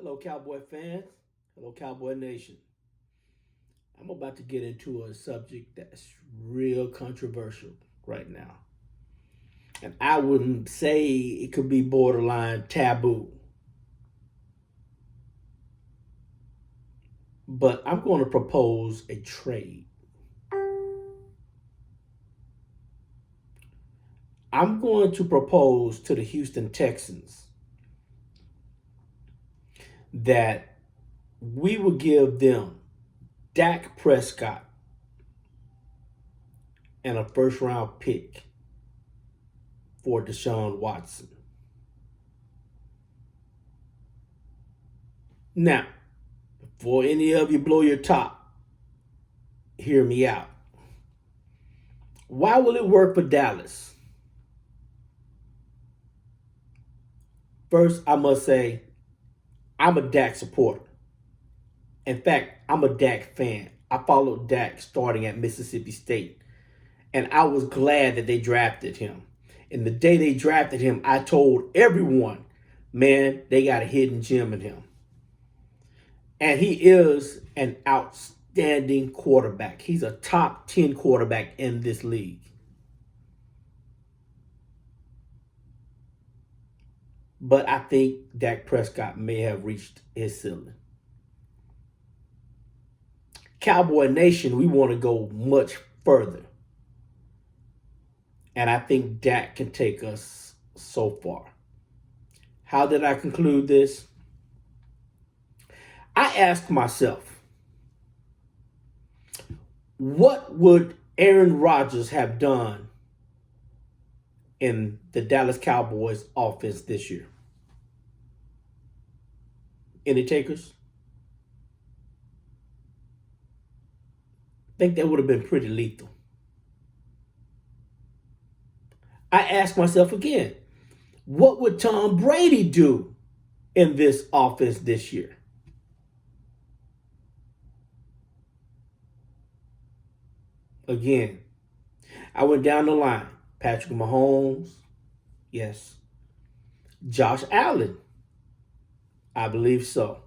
Hello, Cowboy fans. Hello, Cowboy Nation. I'm about to get into a subject that's real controversial right now. And I wouldn't say it could be borderline taboo. But I'm going to propose a trade. I'm going to propose to the Houston Texans that we will give them Dak Prescott and a first round pick for Deshaun Watson. Now, before any of you blow your top, hear me out. Why will it work for Dallas? First, I must say, I'm a Dak supporter. In fact, I'm a Dak fan. I followed Dak starting at Mississippi State, and I was glad that they drafted him. And the day they drafted him, I told everyone, man, they got a hidden gem in him. And he is an outstanding quarterback. He's a top 10 quarterback in this league. But I think Dak Prescott may have reached his ceiling. Cowboy Nation, we want to go much further. And I think Dak can take us so far. How did I conclude this? I asked myself, what would Aaron Rodgers have done in the Dallas Cowboys offense this year? Any takers? I think that would have been pretty lethal. I asked myself again, what would Tom Brady do in this offense this year? Again, I went down the line. Patrick Mahomes, yes. Josh Allen, I believe so.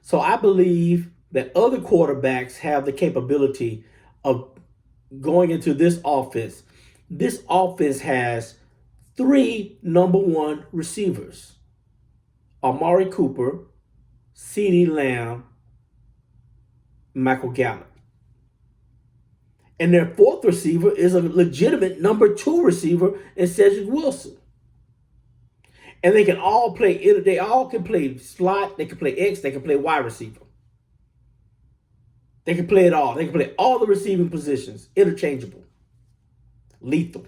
So I believe that other quarterbacks have the capability of going into this offense. This offense has three number one receivers: Amari Cooper, CeeDee Lamb, Michael Gallup. And their fourth receiver is a legitimate number two receiver in Cedric Wilson. And they can all play, they all can play slot, they can play X, they can play wide receiver. They can play it all. They can play all the receiving positions, interchangeable, lethal.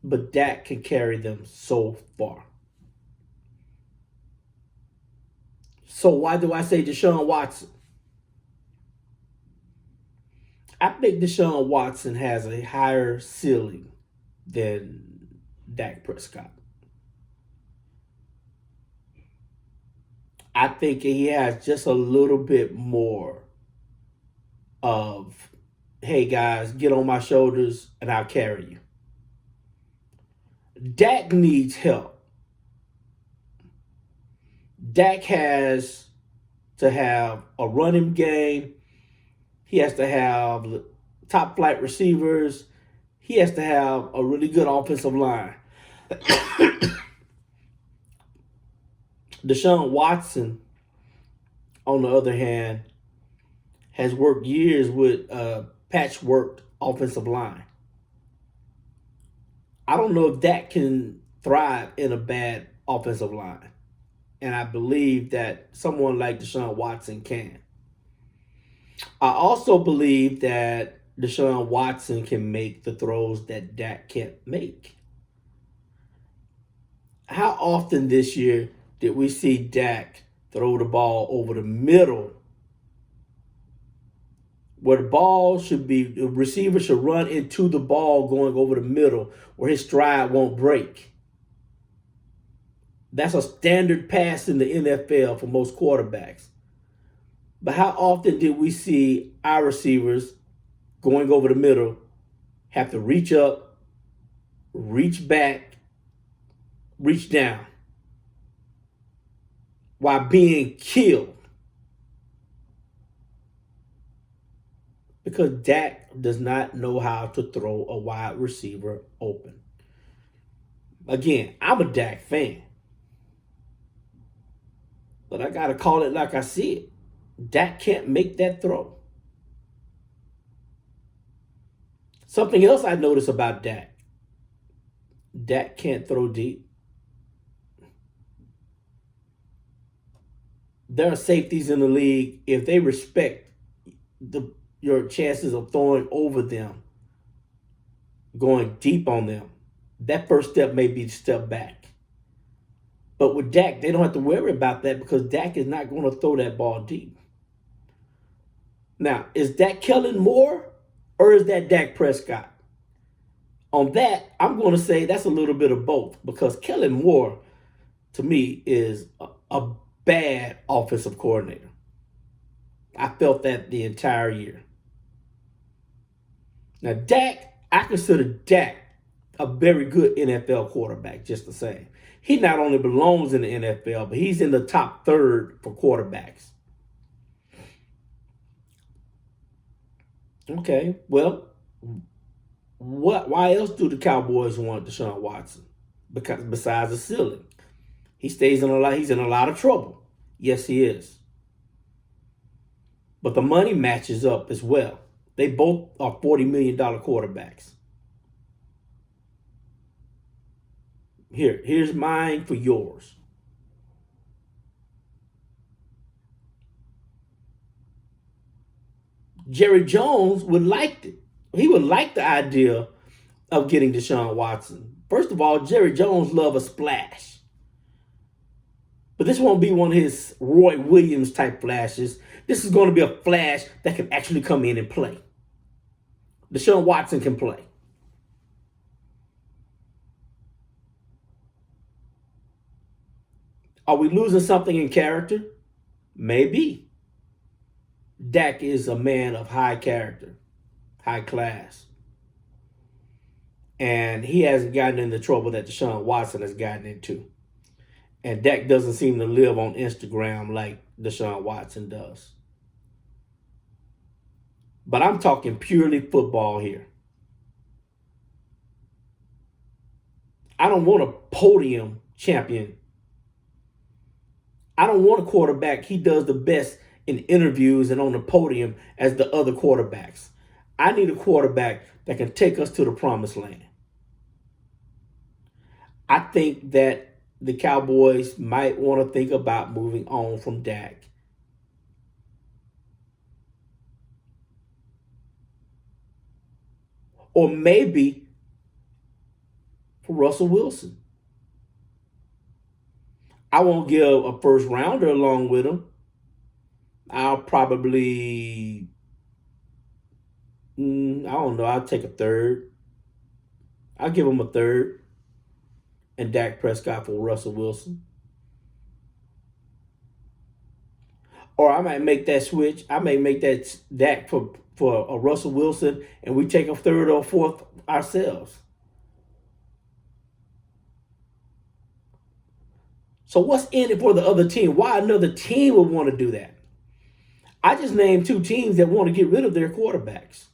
But Dak can carry them so far. So why do I say Deshaun Watson? I think Deshaun Watson has a higher ceiling than Dak Prescott. I think he has just a little bit more of, hey guys, get on my shoulders and I'll carry you. Dak needs help. Dak has to have a running game. He has to have top flight receivers. He has to have a really good offensive line. Deshaun Watson, on the other hand, has worked years with a patchwork offensive line. I don't know if that can thrive in a bad offensive line. And I believe that someone like Deshaun Watson can. I also believe that Deshaun Watson can make the throws that Dak can't make. How often this year did we see Dak throw the ball over the middle where the receiver should run into the ball going over the middle where his stride won't break? That's a standard pass in the NFL for most quarterbacks. But how often did we see our receivers going over the middle have to reach up reach back, reach down while being killed because Dak does not know how to throw a wide receiver open. Again, I'm a Dak fan, but I got to call it like I see it. Dak can't make that throw. Something else I noticed about Dak can't throw deep. There are safeties in the league. If they respect your chances of throwing over them, going deep on them, that first step may be a step back. But with Dak, they don't have to worry about that because Dak is not going to throw that ball deep. Now, is that Kellen Moore or is that Dak Prescott? On that, I'm going to say that's a little bit of both because Kellen Moore, to me, is a bad offensive coordinator. I felt that the entire year. Now, Dak, I consider Dak a very good NFL quarterback, just the same. He not only belongs in the NFL, but he's in the top third for quarterbacks. Okay, well, why else do the Cowboys want Deshaun Watson? Because besides the ceiling, he's in a lot of trouble. Yes, he is. But the money matches up as well. They both are $40 million quarterbacks. Here's mine for yours. Jerry Jones would like it. He would like the idea of getting Deshaun Watson. First of all, Jerry Jones loves a splash. But this won't be one of his Roy Williams type flashes. This is going to be a flash that can actually come in and play. Deshaun Watson can play. Are we losing something in character? Maybe. Dak is a man of high character, high class. And he hasn't gotten into trouble that Deshaun Watson has gotten into. And Dak doesn't seem to live on Instagram like Deshaun Watson does. But I'm talking purely football here. I don't want a podium champion. I don't want a quarterback. He does the best in interviews and on the podium as the other quarterbacks. I need a quarterback that can take us to the promised land. I think that the Cowboys might want to think about moving on from Dak. Or maybe for Russell Wilson. I won't give a first rounder along with him. I'll probably, I don't know, I'll take a third. I'll give him a third. And Dak Prescott for Russell Wilson. Or I might make that switch. I may make that Dak for a Russell Wilson, and we take a third or fourth ourselves. So what's in it for the other team? Why another team would want to do that? I just named two teams that want to get rid of their quarterbacks.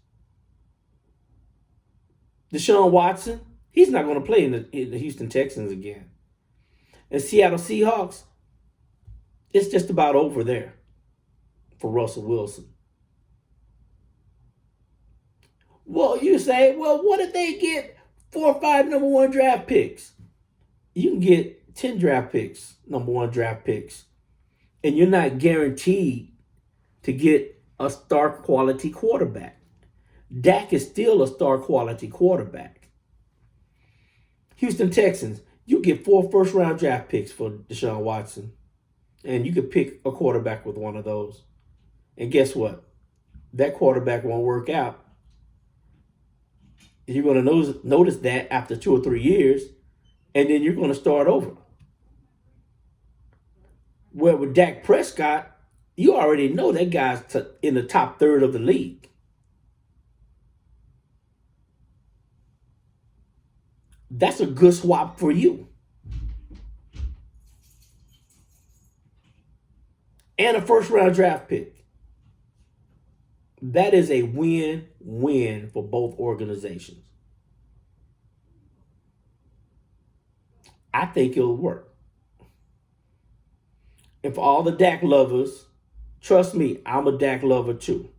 Deshaun Watson, he's not going to play in the Houston Texans again. And Seattle Seahawks, it's just about over there for Russell Wilson. Well, you say, well, what if they get 4 or 5 number one draft picks? You can get 10 draft picks, number one draft picks, and you're not guaranteed to get a star quality quarterback. Dak is still a star quality quarterback. Houston Texans, you get 4 first round draft picks for Deshaun Watson, and you could pick a quarterback with one of those. And guess what? That quarterback won't work out. You're going to notice that after 2 or 3 years, and then you're going to start over. Where with Dak Prescott, you already know that guy's in the top third of the league. That's a good swap for you. And a first round draft pick. That is a win-win for both organizations. I think it'll work. And for all the Dak lovers, trust me, I'm a Dak lover too.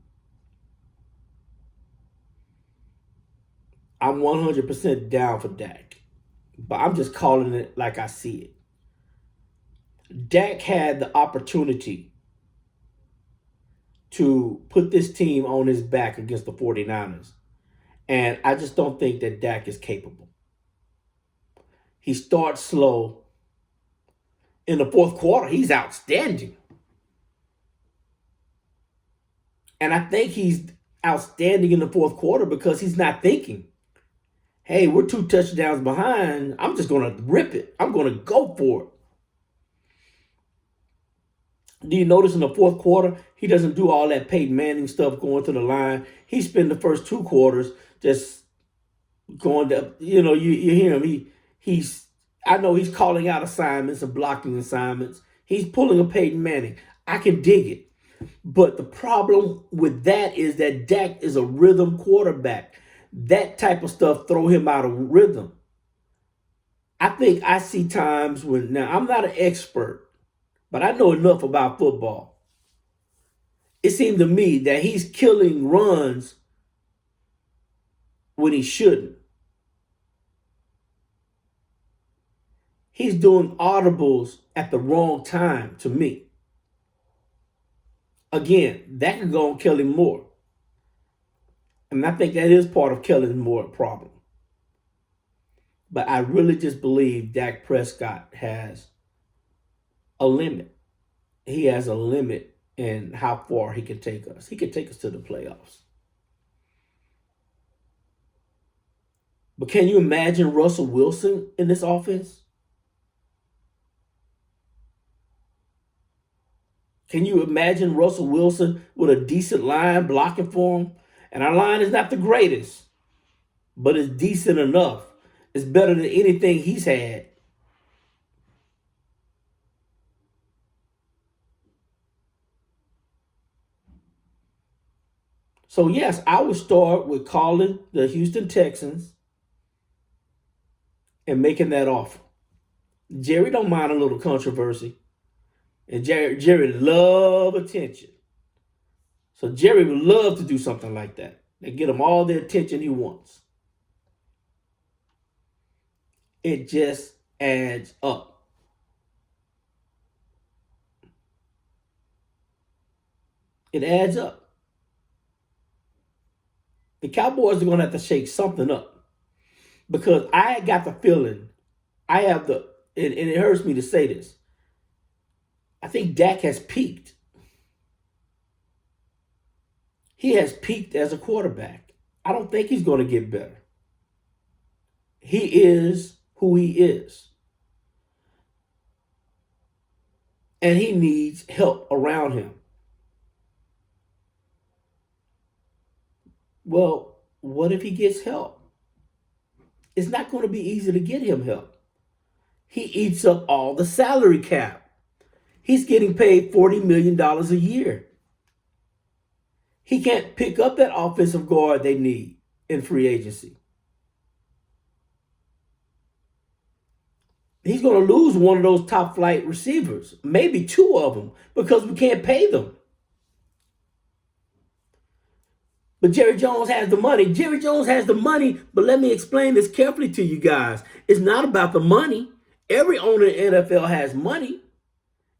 I'm 100% down for Dak. But I'm just calling it like I see it. Dak had the opportunity to put this team on his back against the 49ers. And I just don't think that Dak is capable. He starts slow. In the fourth quarter, he's outstanding. And I think he's outstanding in the fourth quarter because he's not thinking, hey, we're 2 touchdowns behind. I'm just going to rip it. I'm going to go for it. Do you notice in the fourth quarter, he doesn't do all that Peyton Manning stuff going to the line. He spent the first 2 quarters just going to, you hear him. I know he's calling out assignments and blocking assignments. He's pulling a Peyton Manning. I can dig it. But the problem with that is that Dak is a rhythm quarterback. That type of stuff throw him out of rhythm. I think I see times when, now I'm not an expert, but I know enough about football. It seemed to me that he's killing runs when he shouldn't. He's doing audibles at the wrong time to me. Again, that could go and kill him more. And I think that is part of killing more problem. But I really just believe Dak Prescott has a limit. He has a limit in how far he can take us. He can take us to the playoffs. But can you imagine Russell Wilson in this offense? Can you imagine Russell Wilson with a decent line blocking for him? And our line is not the greatest, but it's decent enough. It's better than anything he's had. So, yes, I would start with calling the Houston Texans and making that offer. Jerry don't mind a little controversy. And Jerry love attention. So Jerry would love to do something like that. They get him all the attention he wants. It just adds up. It adds up. The Cowboys are going to have to shake something up because I got the feeling, and it hurts me to say this, I think Dak has peaked. He has peaked as a quarterback. I don't think he's going to get better. He is who he is. And he needs help around him. Well, what if he gets help? It's not going to be easy to get him help. He eats up all the salary cap. He's getting paid $40 million a year. He can't pick up that offensive guard they need in free agency. He's going to lose one of those top flight receivers, maybe 2 of them, because we can't pay them. But Jerry Jones has the money. Jerry Jones has the money, but let me explain this carefully to you guys. It's not about the money. Every owner in the NFL has money.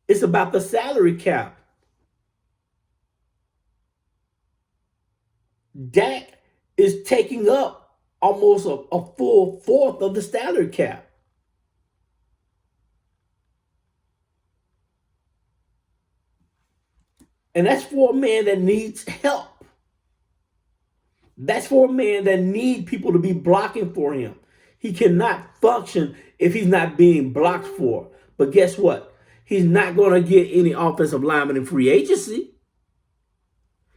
It's about the salary cap. Dak is taking up almost a full fourth of the salary cap. And that's for a man that needs help. That's for a man that needs people to be blocking for him. He cannot function if he's not being blocked for. But guess what? He's not going to get any offensive lineman in free agency.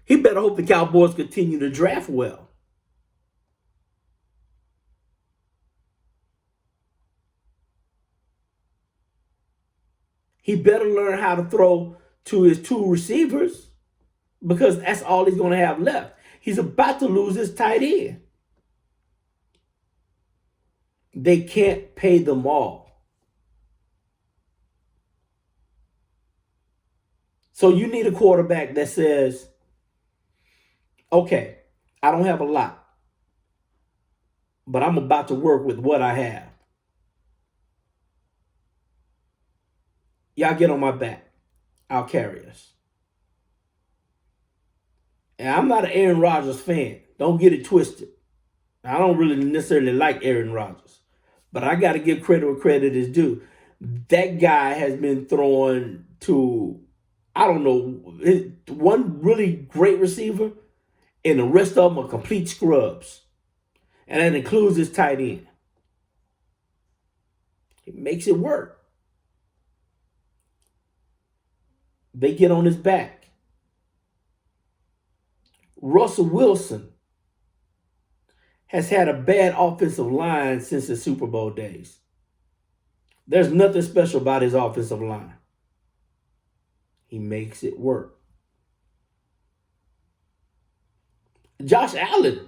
He better hope the Cowboys continue to draft well. He better learn how to throw to his two receivers because that's all he's going to have left. He's about to lose his tight end. They can't pay them all. So you need a quarterback that says, okay, I don't have a lot, but I'm about to work with what I have. Y'all get on my back. I'll carry us. And I'm not an Aaron Rodgers fan. Don't get it twisted. I don't really necessarily like Aaron Rodgers, but I got to give credit where credit is due. That guy has been throwing to, I don't know, one really great receiver, and the rest of them are complete scrubs. And that includes his tight end. It makes it work. They get on his back. Russell Wilson has had a bad offensive line since the Super Bowl days. There's nothing special about his offensive line. He makes it work. Josh Allen,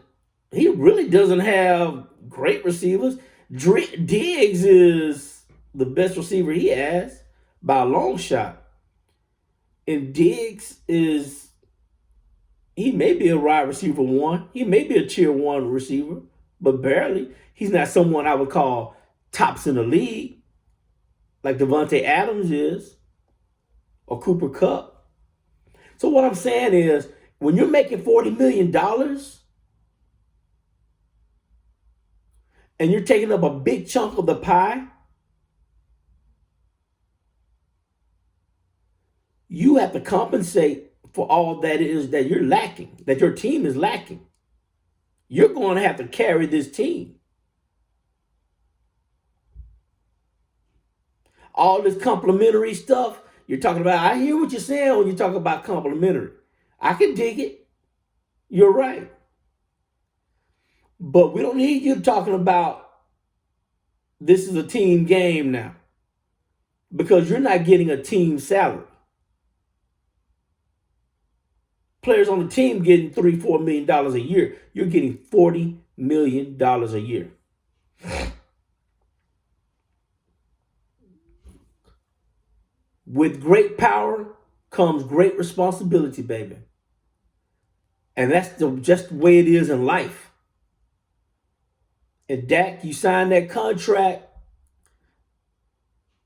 he really doesn't have great receivers. Diggs is the best receiver he has by a long shot. And Diggs is, he may be a wide receiver one. He may be a tier one receiver, but barely. He's not someone I would call tops in the league like Devontae Adams is or Cooper Kupp. So what I'm saying is, when you're making $40 million and you're taking up a big chunk of the pie, you have to compensate for all that is that you're lacking, that your team is lacking. You're going to have to carry this team. All this complimentary stuff you're talking about, I hear what you're saying when you talk about complimentary. I can dig it. You're right. But we don't need you talking about this is a team game now, because you're not getting a team salary. Players on the team getting $3-4 million a year. You're getting $40 million a year. With great power comes great responsibility, baby. And that's just the way it is in life. And Dak, you signed that contract.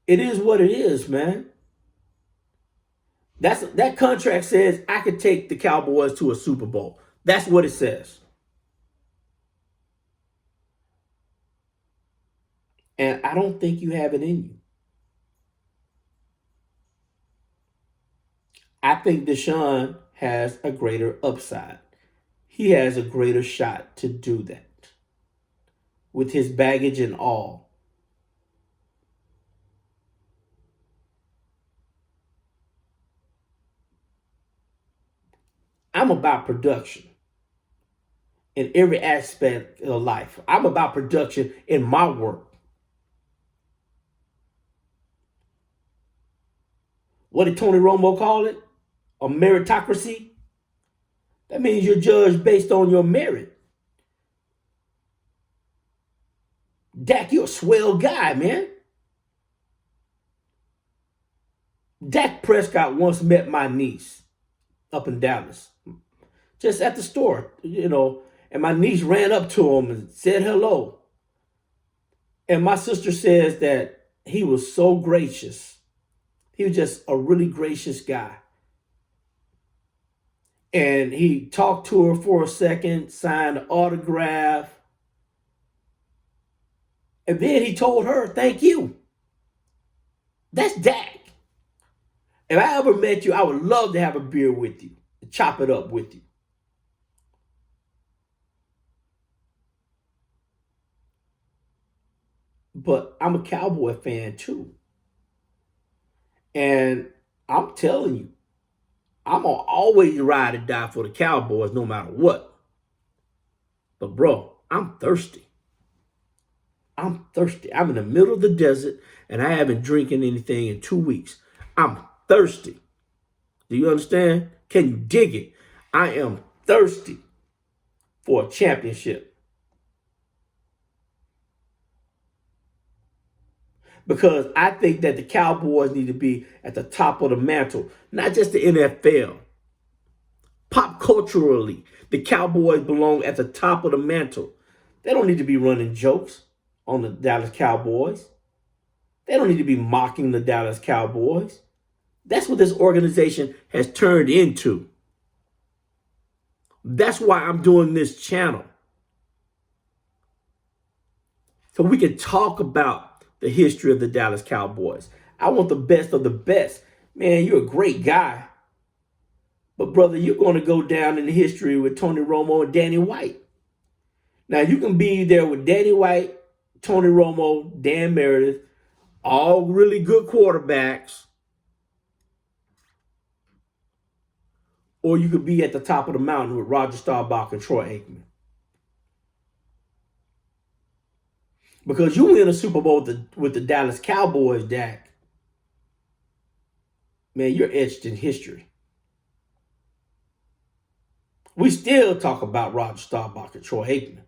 It is what it is, man. That contract says I could take the Cowboys to a Super Bowl. That's what it says. And I don't think you have it in you. I think Deshaun has a greater upside. He has a greater shot to do that with his baggage and all. I'm about production in every aspect of life. I'm about production in my work. What did Tony Romo call it? A meritocracy? That means you're judged based on your merit. Dak, you're a swell guy, man. Dak Prescott once met my niece up in Dallas, just at the store, and my niece ran up to him and said hello. And my sister says that he was so gracious. He was just a really gracious guy. And he talked to her for a second, signed an autograph. And then he told her, thank you. That's Dak. If I ever met you, I would love to have a beer with you, chop it up with you. But I'm a Cowboy fan too. And I'm telling you, I'm going to always ride or die for the Cowboys no matter what. But bro, I'm thirsty. I'm thirsty. I'm in the middle of the desert and I haven't drinking anything in 2 weeks. I'm thirsty. Do you understand? Can you dig it? I am thirsty for a championship because I think that the Cowboys need to be at the top of the mantle, not just the NFL. Pop culturally, the Cowboys belong at the top of the mantle. They don't need to be running jokes on the Dallas Cowboys. They don't need to be mocking the Dallas Cowboys. That's what this organization has turned into. That's why I'm doing this channel. So we can talk about the history of the Dallas Cowboys. I want the best of the best. Man, you're a great guy. But brother, you're going to go down in history with Tony Romo and Danny White. Now you can be there with Danny White, Tony Romo, Dan Meredith, all really good quarterbacks. Or you could be at the top of the mountain with Roger Staubach and Troy Aikman. Because you win a Super Bowl with the Dallas Cowboys, Dak, man, you're etched in history. We still talk about Roger Staubach and Troy Aikman.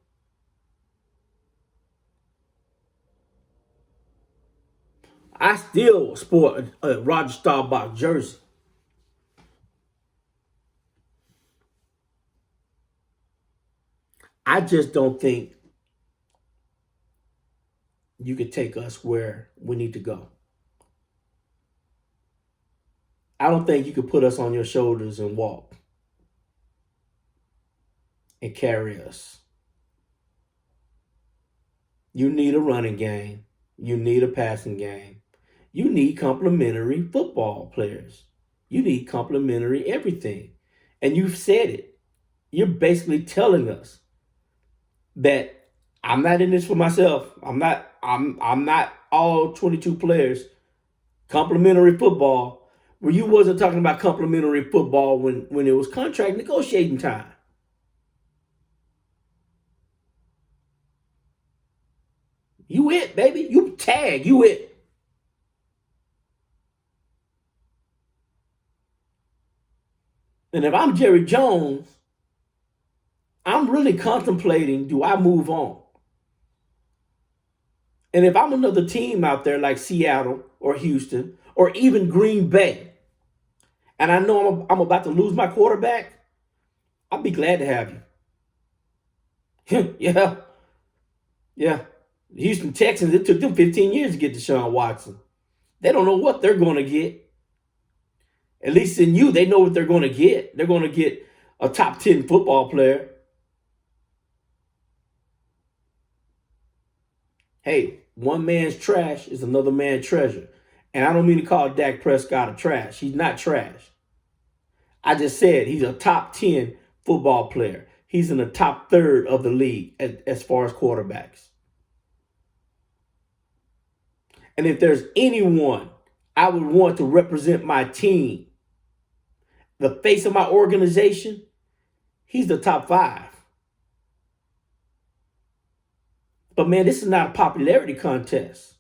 I still sport a Roger Staubach jersey. I just don't think you could take us where we need to go. I don't think you could put us on your shoulders and walk and carry us. You need a running game. You need a passing game. You need complementary football players. You need complementary everything. And you've said it. You're basically telling us that I'm not in this for myself. I'm not all 22 players. Complementary football, where you wasn't talking about complementary football when it was contract negotiating time. You it, baby. You tag, you it. And if I'm Jerry Jones, I'm really contemplating, do I move on? And if I'm another team out there like Seattle or Houston or even Green Bay, and I know I'm about to lose my quarterback, I'll be glad to have you. Yeah, yeah. The Houston Texans, it took them 15 years to get Deshaun Watson. They don't know what they're going to get. At least in you, they know what they're going to get. They're going to get a top 10 football player. Hey, one man's trash is another man's treasure. And I don't mean to call Dak Prescott a trash. He's not trash. I just said he's a top 10 football player. He's in the top third of the league as far as quarterbacks. And if there's anyone I would want to represent my team, the face of my organization, he's the top 5. But man, this is not a popularity contest.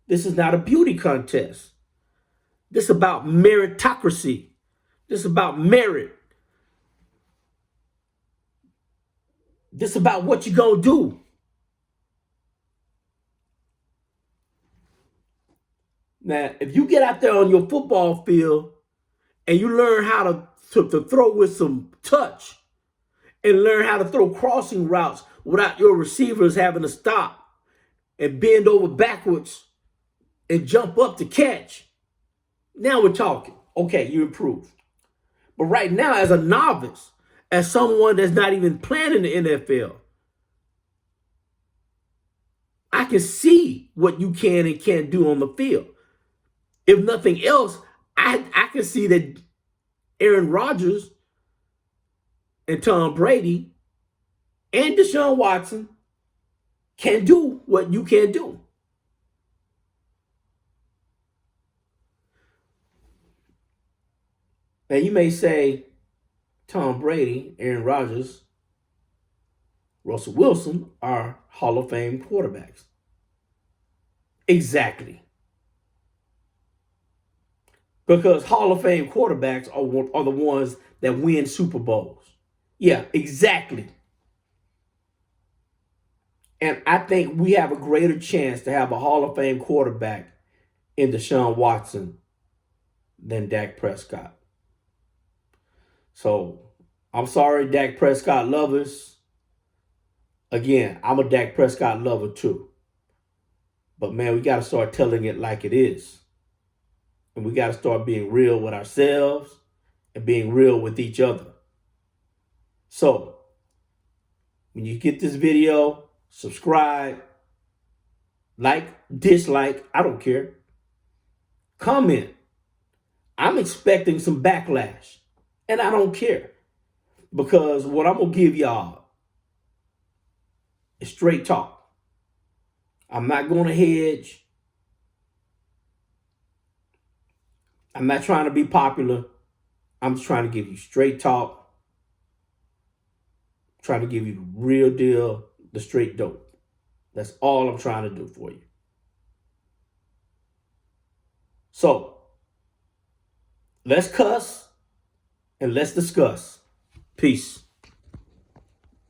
This is not a beauty contest. This is about meritocracy. This is about merit. This is about what you're going to do. Now, if you get out there on your football field and you learn how to throw with some touch and learn how to throw crossing routes without your receivers having to stop and bend over backwards and jump up to catch, now we're talking. Okay, you improved. But right now, as a novice, as someone that's not even playing in the NFL, I can see what you can and can't do on the field. If nothing else, I can see that Aaron Rodgers and Tom Brady and Deshaun Watson can do what you can't do. Now, you may say Tom Brady, Aaron Rodgers, Russell Wilson are Hall of Fame quarterbacks. Exactly. Because Hall of Fame quarterbacks are the ones that win Super Bowls. Yeah, exactly. And I think we have a greater chance to have a Hall of Fame quarterback in Deshaun Watson than Dak Prescott. So I'm sorry, Dak Prescott lovers. Again, I'm a Dak Prescott lover too. But man, we got to start telling it like it is. And we got to start being real with ourselves and being real with each other. So when you get this video, subscribe, like, dislike, I don't care. Comment. I'm expecting some backlash. And I don't care. Because what I'm going to give y'all is straight talk. I'm not going to hedge. I'm not trying to be popular. I'm just trying to give you straight talk. Trying to give you the real deal, the straight dope. That's all I'm trying to do for you. So, let's cuss and let's discuss. Peace.